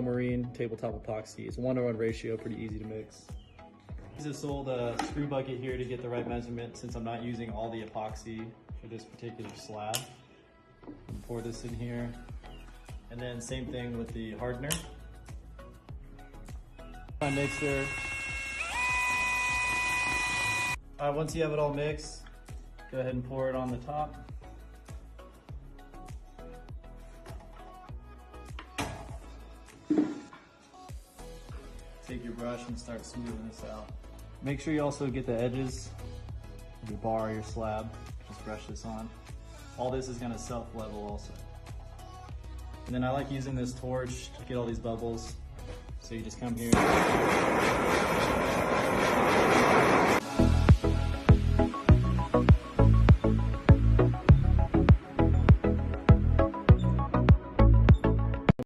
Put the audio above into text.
Marine tabletop epoxy. It's a 1-to-1 ratio, pretty easy to mix. Use this old screw bucket here to get the right measurement since I'm not using all the epoxy for this particular slab. Pour this in here. And then same thing with the hardener. My mixer. All right, once you have it all mixed, go ahead and pour it on the top. Take your brush and start smoothing this out. Make sure you also get the edges of your bar or your slab. Just brush this on. All this is gonna self-level also. And then I like using this torch to get all these bubbles. So you just come here.